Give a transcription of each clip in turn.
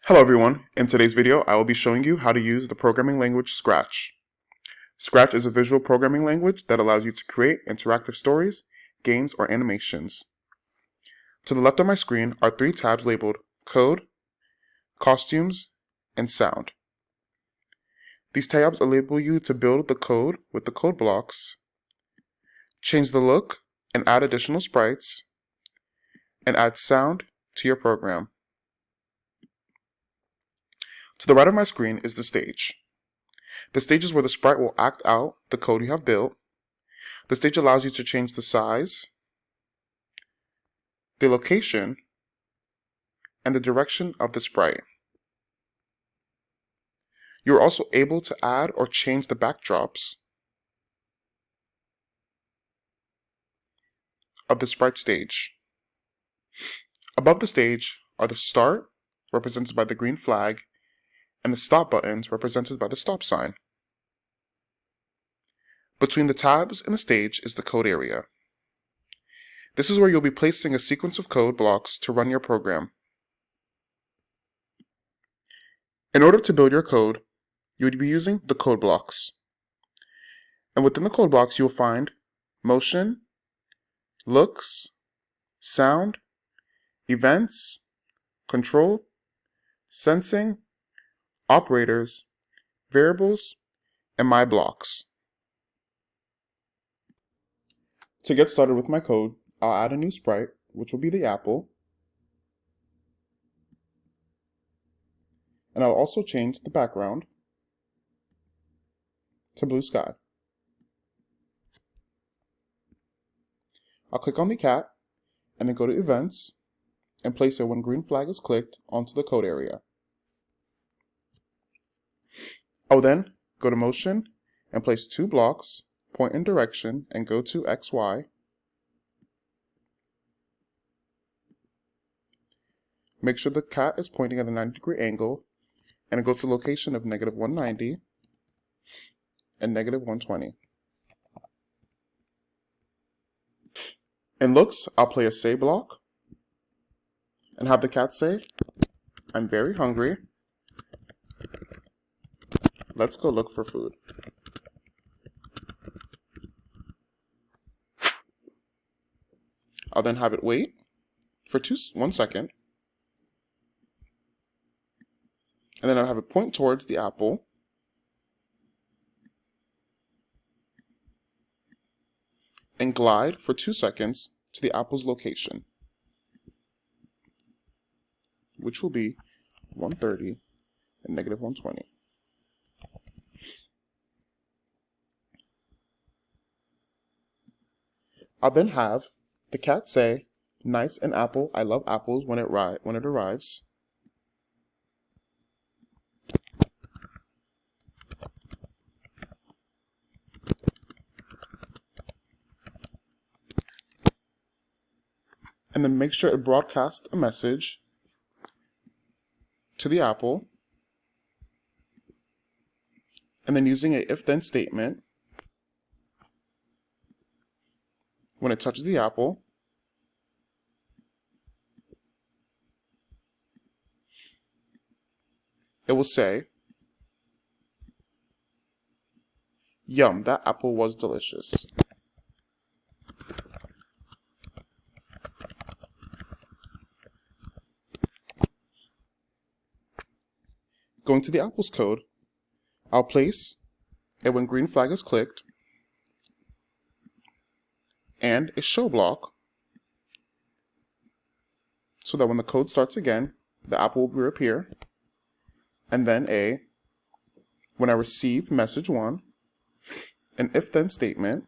Hello everyone, in today's video I will be showing you how to use the programming language Scratch. Scratch is a visual programming language that allows you to create interactive stories, games, or animations. To the left of my screen are three tabs labeled Code, Costumes, and Sound. These tabs enable you to build the code with the code blocks, change the look and add additional sprites, and add sound to your program. To the right of my screen is the stage. The stage is where the sprite will act out the code you have built. The stage allows you to change the size, the location, and the direction of the sprite. You are also able to add or change the backdrops of the sprite stage. Above the stage are the start, represented by the green flag, and the stop buttons, represented by the stop sign. Between the tabs and the stage is the code area. This is where you'll be placing a sequence of code blocks to run your program. In order to build your code, you would be using the code blocks. And within the code blocks, you will find motion, looks, sound, events, control, sensing, operators, variables, and my blocks. To get started with my code, I'll add a new sprite, which will be the apple. And I'll also change the background to blue sky. I'll click on the cat and then go to events and place a when green flag is clicked onto the code area. I'll then go to motion and place two blocks, point in direction, and go to XY. Make sure the cat is pointing at a 90-degree angle, and it goes to the location of -190 and -120. In looks, I'll play a say block and have the cat say, "I'm very hungry. Let's go look for food." I'll then have it wait for 1 second. And then I'll have it point towards the apple. And glide for 2 seconds to the apple's location, which will be 130 and -120. I'll then have the cat say, "Nice an apple, I love apples," when it arrives. And then make sure it broadcasts a message to the apple. And then using a if-then statement, when it touches the apple, it will say, "Yum, that apple was delicious." Going to the apple's code, I'll place a when green flag is clicked and a show block so that when the code starts again, the apple will reappear, and then a when I receive message 1, an if-then statement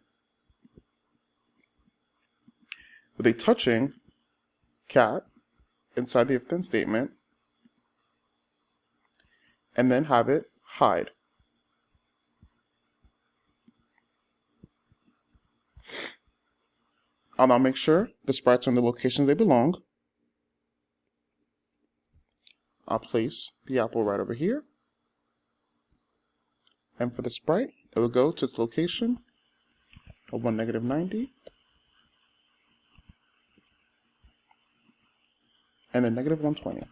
with a touching cat inside the if-then statement, and then have it hide. I'll now make sure the sprites are in the location they belong. I'll place the apple right over here. And for the sprite, it will go to its location of 190 and then -120.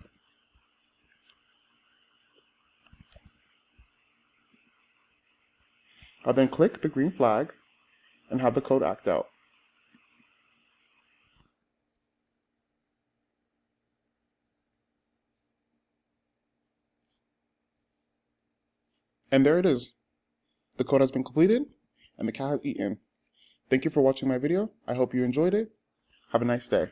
I'll then click the green flag and have the code act out. And there it is. The code has been completed and the cat has eaten. Thank you for watching my video. I hope you enjoyed it. Have a nice day.